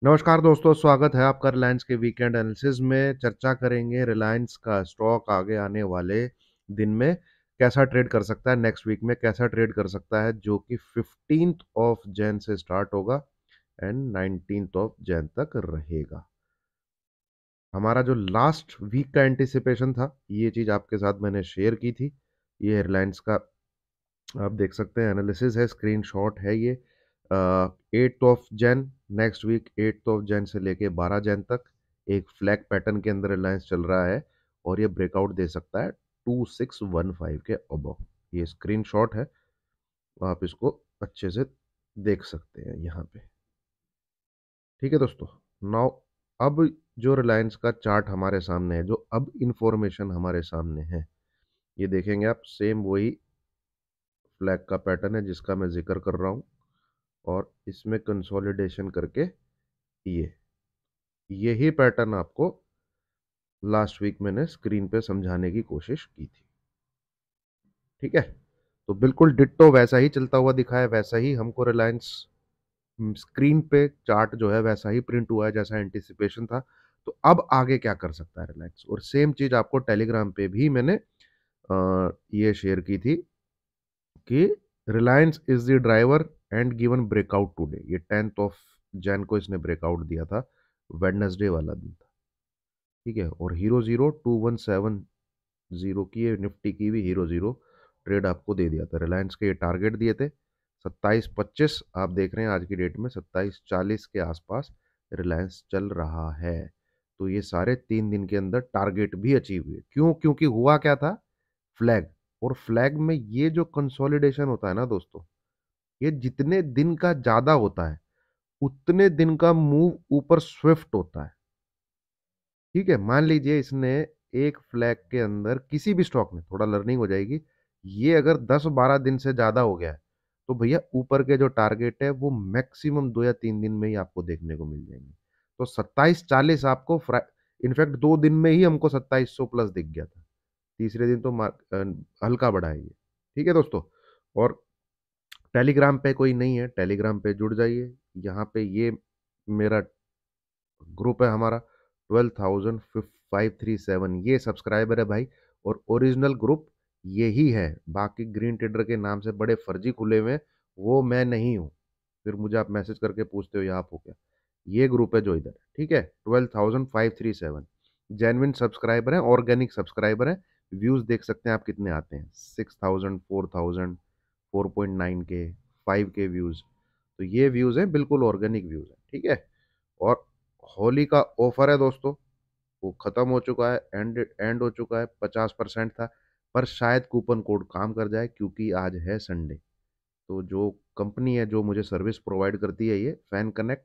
नमस्कार दोस्तों, स्वागत है आपका रिलायंस के वीकेंड एनालिसिस में। चर्चा करेंगे रिलायंस का स्टॉक आगे आने वाले दिन में कैसा ट्रेड कर सकता है, नेक्स्ट वीक में कैसा ट्रेड कर सकता है, जो कि 15th ऑफ जैन से स्टार्ट होगा एंड 19th ऑफ जैन तक रहेगा। हमारा जो लास्ट वीक का एंटिसिपेशन था, ये चीज़ आपके साथ मैंने शेयर की थी। ये रिलायंस का आप देख सकते हैं, एनालिसिस है, स्क्रीनशॉट है ये। 8th of Jan, next week 8th of Jan से लेके 12 जैन तक एक फ्लैग पैटर्न के अंदर रिलायंस चल रहा है और ये ब्रेकआउट दे सकता है 2615 के अबव। ये स्क्रीनशॉट है, आप इसको अच्छे से देख सकते हैं यहाँ पे। ठीक है दोस्तों, नाउ अब जो रिलायंस का चार्ट हमारे सामने है, जो अब इंफॉर्मेशन हमारे सामने है, ये देखेंगे आप, सेम वही फ्लैग का पैटर्न है जिसका मैं जिक्र कर रहा हूँ और इसमें कंसोलिडेशन करके ये यही पैटर्न आपको लास्ट वीक मैंने स्क्रीन पे समझाने की कोशिश की थी। ठीक है, तो बिल्कुल डिट्टो वैसा ही चलता हुआ दिखा है, वैसा ही हमको रिलायंस स्क्रीन पे चार्ट जो है वैसा ही प्रिंट हुआ है जैसा एंटिसिपेशन था। तो अब आगे क्या कर सकता है रिलायंस, और सेम चीज आपको टेलीग्राम पे भी मैंने ये शेयर की थी कि Reliance is the driver and given breakout today. ये 10th ऑफ जैन को इसने ब्रेकआउट दिया था, वेडनेसडे वाला दिन था। ठीक है, और हीरो जीरो 2170 की, ये निफ्टी की भी हीरो जीरो ट्रेड आपको दे दिया था। रिलायंस के ये टारगेट दिए थे 2725, आप देख रहे हैं आज की डेट में 2740 के आसपास रिलायंस चल रहा है। तो ये सारे 3 दिन के अंदर टारगेट भी अचीव हुए। क्यों? क्योंकि हुआ क्या था, फ्लैग। और फ्लैग में ये जो कंसोलिडेशन होता है ना दोस्तों, ये जितने दिन का ज्यादा होता है उतने दिन का मूव ऊपर स्विफ्ट होता है। ठीक है, मान लीजिए इसने एक फ्लैग के अंदर किसी भी स्टॉक में, थोड़ा लर्निंग हो जाएगी, ये अगर 10-12 दिन से ज्यादा हो गया है तो भैया ऊपर के जो टारगेट है वो मैक्सिमम 2 या 3 दिन में ही आपको देखने को मिल जाएंगे। तो 2740 आपको इनफैक्ट 2 दिन में ही हमको 2700 प्लस दिख गया था। तीसरे दिन तो हल्का बढ़ा है ये। ठीक है दोस्तों, और टेलीग्राम पे कोई नहीं है, टेलीग्राम पे जुड़ जाइए। यहाँ पे ये मेरा ग्रुप है हमारा, 12,537 ये सब्सक्राइबर है भाई। और ओरिजिनल ग्रुप यही है, बाकी ग्रीन ट्रेडर के नाम से बड़े फर्जी खुले हुए हैं, वो मैं नहीं हूँ। फिर मुझे आप मैसेज करके पूछते हो ये आप हो क्या। ये ग्रुप है जो इधर है। ठीक है, 12,537 जेन्युइन सब्सक्राइबर है, ऑर्गेनिक सब्सक्राइबर है। व्यूज देख सकते हैं आप कितने आते हैं, 6000, 4000, 4.9 के, 5 के व्यूज। तो ये व्यूज हैं, बिल्कुल ऑर्गेनिक व्यूज है। ठीक है, और होली का ऑफर है दोस्तों, वो खत्म हो चुका है, एंड एंड हो चुका है, 50% था। पर शायद कूपन कोड काम कर जाए क्योंकि आज है संडे। तो जो कंपनी है जो मुझे सर्विस प्रोवाइड करती है, ये फैन कनेक्ट,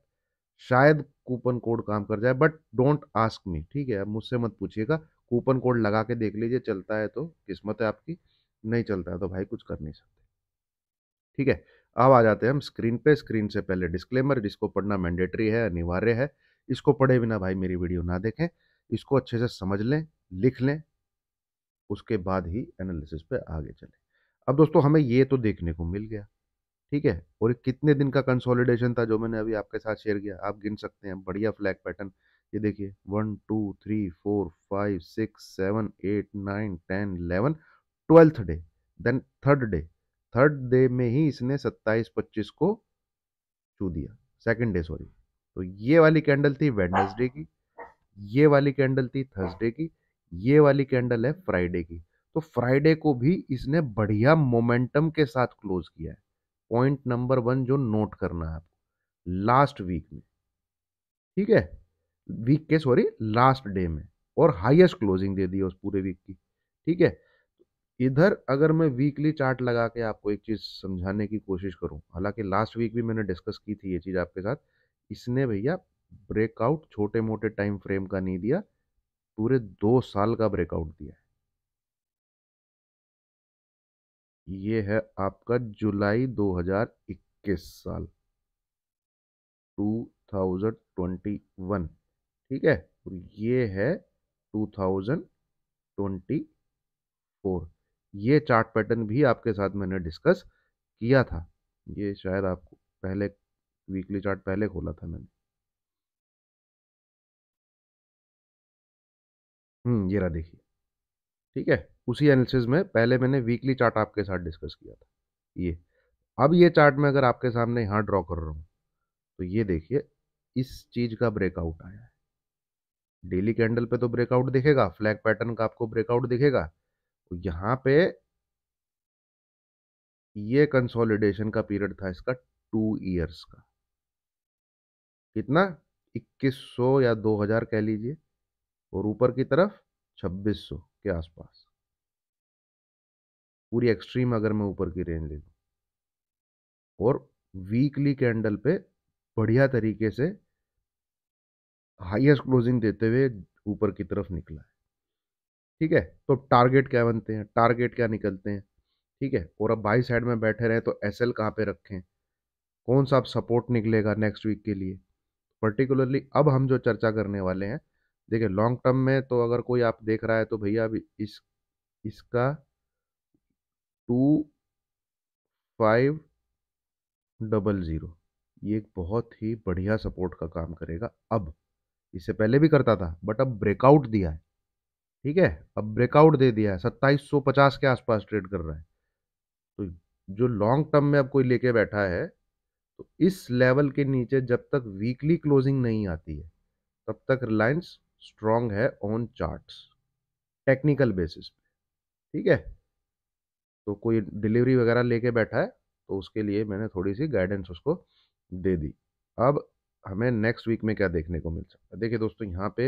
शायद कूपन कोड काम कर जाए, बट डोंट आस्क मी। ठीक है, अब मुझसे मत पूछिएगा। कूपन कोड लगा के देख लीजिए, चलता है तो किस्मत है आपकी, नहीं चलता है तो भाई कुछ कर नहीं सकते। ठीक है, अब आ जाते हैं हम स्क्रीन पे। स्क्रीन से पहले डिस्क्लेमर, जिसको पढ़ना मैंडेटरी है, अनिवार्य है। इसको पढ़े बिना भाई मेरी वीडियो ना देखें। इसको अच्छे से समझ लें, लिख लें, उसके बाद ही एनालिसिस पे आगे चलें। अब दोस्तों हमें ये तो देखने को मिल गया। ठीक है, और ये कितने दिन का कंसोलिडेशन था जो मैंने अभी आपके साथ शेयर किया, आप गिन सकते हैं, बढ़िया फ्लैग पैटर्न। ये देखिए, 1 2 3 4 5 6 7 8 9 10 11, 12th day, then third day. Third day में ही इसने 27-25 को छू दिया, सेकंड डे सॉरी। तो ये वाली कैंडल थी वेडनेसडे की, ये वाली कैंडल थी थर्सडे की, ये वाली कैंडल है फ्राइडे की। तो फ्राइडे को भी इसने बढ़िया मोमेंटम के साथ क्लोज किया है। पॉइंट नंबर 1 जो नोट करना है आपको, लास्ट वीक में। ठीक है, वीक के सॉरी लास्ट डे में, और हाईएस्ट क्लोजिंग दे दी है उस पूरे वीक की। ठीक है, इधर अगर मैं वीकली चार्ट लगा के आपको एक चीज समझाने की कोशिश करूं, हालांकि लास्ट वीक भी मैंने डिस्कस की थी ये चीज आपके साथ, इसने भैया ब्रेकआउट छोटे मोटे टाइम फ्रेम का नहीं दिया, पूरे 2 साल का ब्रेकआउट दिया है। ये है आपका जुलाई 2021 साल, 2021। ठीक है, और ये है 2024। ये चार्ट पैटर्न भी आपके साथ मैंने डिस्कस किया था। ये शायद आपको पहले वीकली चार्ट पहले खोला था मैंने। ये रहा देखिए। ठीक है, उसी एनालिसिस में पहले मैंने वीकली चार्ट आपके साथ डिस्कस किया था ये। अब ये चार्ट मैं अगर आपके सामने यहाँ ड्रॉ कर रहा हूँ तो ये देखिए, इस चीज का ब्रेकआउट आया है। डेली कैंडल पे तो ब्रेकआउट दिखेगा, फ्लैग पैटर्न का आपको ब्रेकआउट दिखेगा। तो यहाँ पे ये कंसोलिडेशन का पीरियड था इसका 2 इयर्स का। कितना? 2100 या 2000 कह लीजिए, और ऊपर की तरफ 2600 के आसपास। पूरी एक्सट्रीम अगर मैं ऊपर की रेंज ले लूं, और वीकली कैंडल पे बढ़िया तरीके से हाईएस्ट क्लोजिंग देते हुए ऊपर की तरफ निकला है। ठीक है, तो टारगेट क्या बनते हैं, टारगेट क्या निकलते हैं? ठीक है, और अब बाई साइड में बैठे रहे तो एसएल कहाँ पे रखें, कौन सा अब सपोर्ट निकलेगा नेक्स्ट वीक के लिए पर्टिकुलरली। अब हम जो चर्चा करने वाले हैं, देखिए लॉन्ग टर्म में तो अगर कोई आप देख रहा है तो भैया अभी इसका 2500 ये एक बहुत ही बढ़िया सपोर्ट का काम करेगा। अब इससे पहले भी करता था बट अब ब्रेकआउट दिया है। ठीक है, अब ब्रेकआउट दे दिया है, 2750 के आसपास ट्रेड कर रहा है। तो जो लॉन्ग टर्म में अब कोई लेके बैठा है, तो इस लेवल के नीचे जब तक वीकली क्लोजिंग नहीं आती है तब तक रिलायंस स्ट्रांग है ऑन चार्ट्स, टेक्निकल बेसिस पे। ठीक है, तो कोई डिलीवरी वगैरह लेके बैठा है तो उसके लिए मैंने थोड़ी सी गाइडेंस उसको दे दी। अब हमें नेक्स्ट वीक में क्या देखने को मिल सकता है? देखिए दोस्तों, यहाँ पे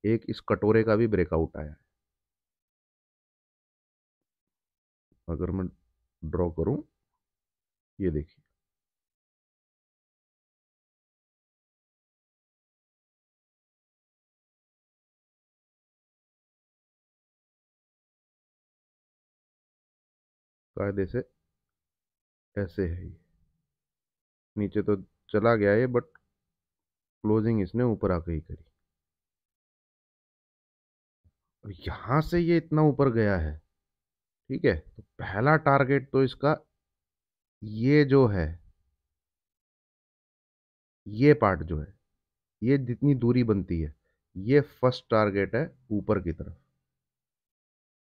एक इस कटोरे का भी ब्रेकआउट आया है। अगर मैं ड्रॉ करूं, ये देखिए, कायदे से ऐसे है ये, नीचे तो चला गया ये बट क्लोजिंग इसने ऊपर आके ही करी, और यहां से ये इतना ऊपर गया है। ठीक है, तो पहला टारगेट तो इसका ये जो है, ये पार्ट जो है, ये जितनी दूरी बनती है, ये फर्स्ट टारगेट है ऊपर की तरफ।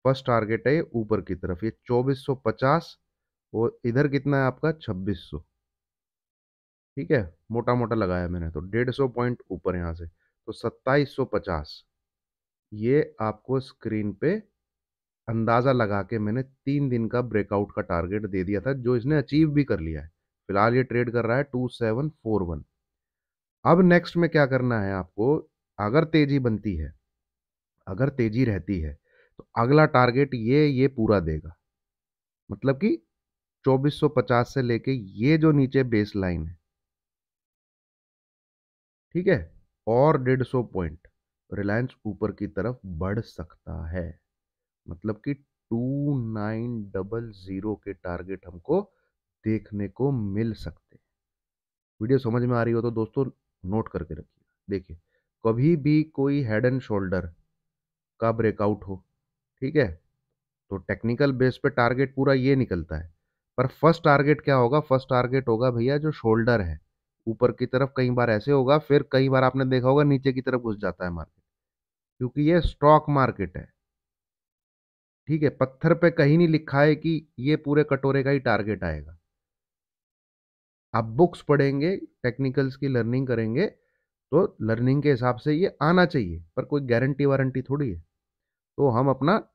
फर्स्ट टारगेट है ये ऊपर की तरफ, ये 2450, और इधर कितना है आपका 2600। ठीक है, मोटा मोटा लगाया मैंने तो 150 पॉइंट ऊपर यहां से, तो 2750। ये आपको स्क्रीन पे अंदाजा लगा के मैंने 3 दिन का ब्रेकआउट का टारगेट दे दिया था, जो इसने अचीव भी कर लिया है। फिलहाल ये ट्रेड कर रहा है 2741। अब नेक्स्ट में क्या करना है आपको? अगर तेजी बनती है, अगर तेजी रहती है, तो अगला टारगेट ये पूरा देगा। मतलब कि 2450 से लेके ये जो नीचे बेस लाइन है, ठीक है, और 150 पॉइंट रिलायंस ऊपर की तरफ बढ़ सकता है। मतलब कि 2900 के टारगेट हमको देखने को मिल सकते हैं। वीडियो समझ में आ रही हो तो दोस्तों नोट करके रखिए। देखिए, कभी भी कोई हेड एंड शोल्डर का ब्रेकआउट हो, ठीक है, तो टेक्निकल बेस पे टारगेट पूरा ये निकलता है। पर फर्स्ट टारगेट क्या होगा? फर्स्ट टारगेट होगा भैया जो शोल्डर है ऊपर की तरफ, कई बार ऐसे होगा, फिर कई बार आपने देखा होगा नीचे की तरफ घुस जाता है मार्केट, क्योंकि ये स्टॉक मार्केट है। ठीक है, पत्थर पे कहीं नहीं लिखा है कि ये पूरे कटोरे का ही टारगेट आएगा। आप बुक्स पढ़ेंगे, टेक्निकल्स की लर्निंग करेंगे, तो लर्निंग के हिसाब से ये आना चाहिए, पर कोई गारंटी वारंटी थोड़ी है। तो हम अपना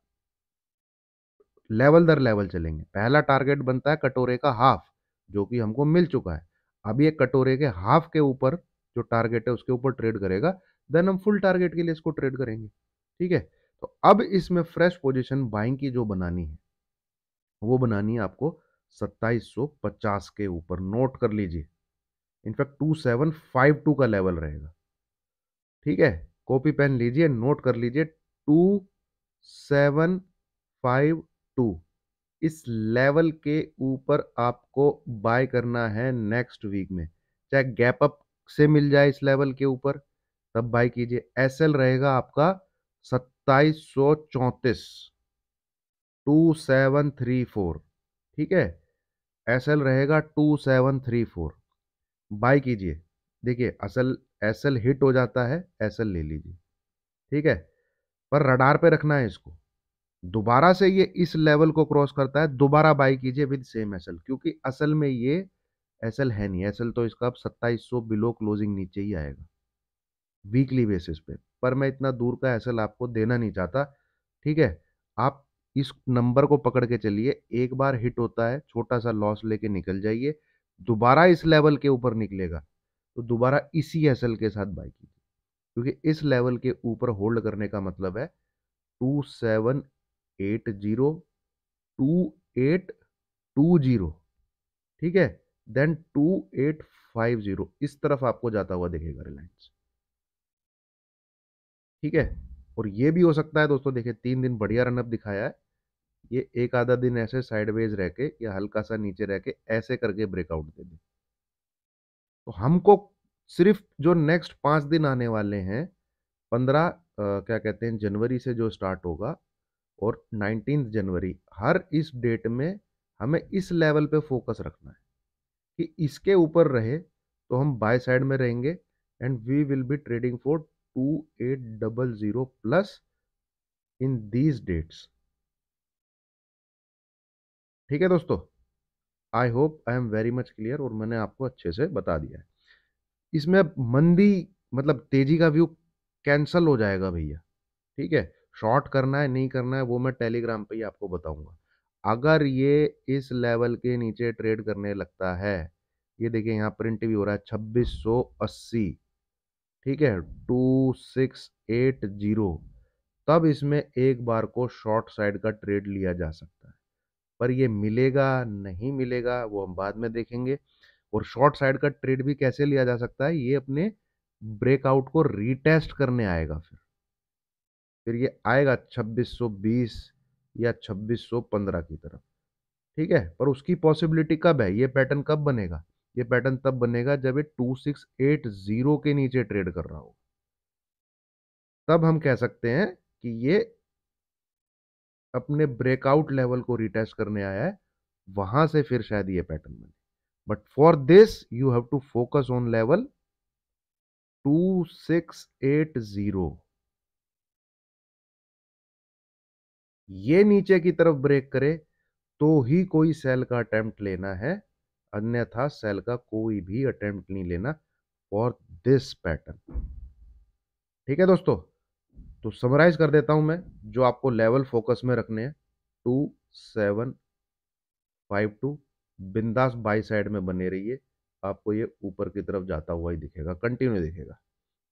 लेवल दर लेवल चलेंगे। पहला टारगेट बनता है कटोरे का हाफ, जो कि हमको मिल चुका है। अब ये कटोरे के हाफ के ऊपर जो टारगेट है उसके ऊपर ट्रेड करेगा, देन हम फुल टारगेट के लिए इसको ट्रेड करेंगे। ठीक है, तो अब इसमें फ्रेश पोजीशन बाइंग की जो बनानी है, वो बनानी है आपको 2750 के ऊपर। नोट कर लीजिए, इनफैक्ट 2752 का लेवल रहेगा। ठीक है, कॉपी पेन लीजिए, नोट कर लीजिए, 2752। इस लेवल के ऊपर आपको बाय करना है नेक्स्ट वीक में, चाहे गैप अप से मिल जाए इस लेवल के ऊपर, तब बाय कीजिए। एसएल रहेगा आपका 2734, 2734। ठीक है, एसएल रहेगा 2734, बाय कीजिए। देखिए, असल एसएल हिट हो जाता है, एसएल ले लीजिए। ठीक है, पर रडार पे रखना है इसको। दोबारा से ये इस लेवल को क्रॉस करता है, दोबारा बाई कीजिए विद सेम एसएल, क्योंकि असल में ये एसएल है नहीं। एसएल तो इसका अब 2700 बिलो क्लोजिंग नीचे ही आएगा वीकली बेसिस पे, पर मैं इतना दूर का एसएल आपको देना नहीं चाहता। ठीक है, आप इस नंबर को पकड़ के चलिए, एक बार हिट होता है छोटा सा लॉस लेके निकल जाइए, दोबारा इस लेवल के ऊपर निकलेगा तो दोबारा इसी एसएल के साथ बाई कीजिए, क्योंकि इस लेवल के ऊपर होल्ड करने का मतलब है 2780, 2820, ठीक है, देन 2850, इस तरफ आपको जाता हुआ दिखेगा रिलायंस। ठीक है, और ये भी हो सकता है दोस्तों, देखिए 3 दिन बढ़िया रनअप दिखाया है, ये एक आधा दिन ऐसे साइडवेज रह के या हल्का सा नीचे रह के ऐसे करके ब्रेकआउट दे दे, तो हमको सिर्फ जो नेक्स्ट 5 दिन आने वाले हैं, 15 क्या कहते हैं जनवरी से जो स्टार्ट होगा और 19 जनवरी, हर इस डेट में हमें इस लेवल पे फोकस रखना है कि इसके ऊपर रहे तो हम बाय साइड में रहेंगे, and we will be trading for 2800 plus in these dates. ठीक है दोस्तों, I hope I am very much clear, और मैंने आपको अच्छे से बता दिया है। इसमें अब मंदी मतलब तेजी का व्यू कैंसल हो जाएगा भैया। ठीक है, शॉर्ट करना है नहीं करना है वो मैं टेलीग्राम पे ही आपको बताऊंगा। अगर ये इस लेवल के नीचे ट्रेड करने लगता है, ये देखिए यहाँ प्रिंट भी हो रहा है 2680, ठीक है, 2680, तब इसमें एक बार को शॉर्ट साइड का ट्रेड लिया जा सकता है, पर ये मिलेगा नहीं मिलेगा वो हम बाद में देखेंगे। और शॉर्ट साइड का ट्रेड भी कैसे लिया जा सकता है, ये अपने ब्रेकआउट को रीटेस्ट करने आएगा, फिर ये आएगा 2620 या 2615 की तरफ। ठीक है, पर उसकी पॉसिबिलिटी कब है, ये पैटर्न कब बनेगा, ये पैटर्न तब बनेगा जब ये 2680 के नीचे ट्रेड कर रहा हो, तब हम कह सकते हैं कि ये अपने ब्रेकआउट लेवल को रिटेस्ट करने आया है, वहां से फिर शायद ये पैटर्न बने। But for this you have to focus on level 2680। ये नीचे की तरफ ब्रेक करे तो ही कोई सेल का अटेम्प्ट लेना है, अन्यथा सेल का कोई भी अटेम्प्ट नहीं लेना फॉर दिस पैटर्न। ठीक है दोस्तों, तो समराइज कर देता हूं मैं, जो आपको लेवल फोकस में रखने हैं 2752, बिंदास बाई साइड में बने रहिए, आपको ये ऊपर की तरफ जाता हुआ ही दिखेगा, कंटिन्यू दिखेगा।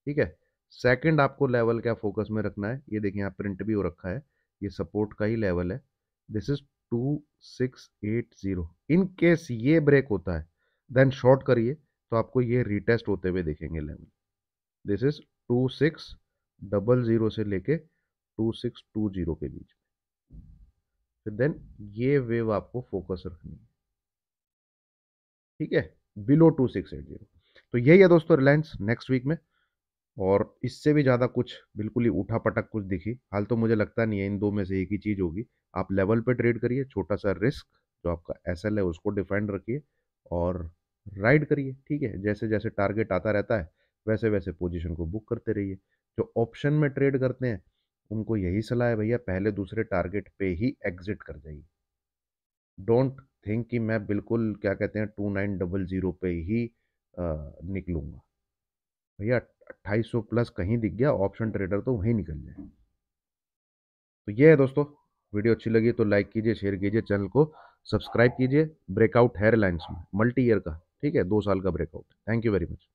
ठीक है, सेकंड आपको लेवल क्या फोकस में रखना है, ये देखिए यहाँ प्रिंट भी हो रखा है, ये सपोर्ट का ही लेवल है, दिस इज 2680। इन केस ये ब्रेक होता है देन शॉर्ट करिए, तो आपको ये रिटेस्ट होते हुए देखेंगे लेवल, दिस इज 2600 से लेके 2620 के बीच में, फिर देन ये वेव आपको फोकस रखनी है। ठीक है, बिलो 2680। तो यही है दोस्तों रिलायंस नेक्स्ट वीक में, और इससे भी ज़्यादा कुछ बिल्कुल ही उठा पटक कुछ दिखी हाल तो मुझे लगता नहीं है, इन दो में से एक ही चीज़ होगी। आप लेवल पे ट्रेड करिए, छोटा सा रिस्क जो आपका एसएल है उसको डिफाइंड रखिए और राइड करिए। ठीक है, जैसे जैसे टारगेट आता रहता है वैसे वैसे पोजीशन को बुक करते रहिए। जो ऑप्शन में ट्रेड करते हैं उनको यही सलाह है भैया, पहले दूसरे टारगेट पे ही एग्जिट कर जाइए। डोंट थिंक कि मैं बिल्कुल क्या कहते हैं 2900 पे ही निकलूंगा। भैया 2800 प्लस कहीं दिख गया ऑप्शन ट्रेडर तो वहीं निकल जाए। तो ये है दोस्तों, वीडियो अच्छी लगी तो लाइक कीजिए, शेयर कीजिए, चैनल को सब्सक्राइब कीजिए। ब्रेकआउट है रिलायंस में मल्टी ईयर का, ठीक है, 2 साल का breakout. Thank you very much.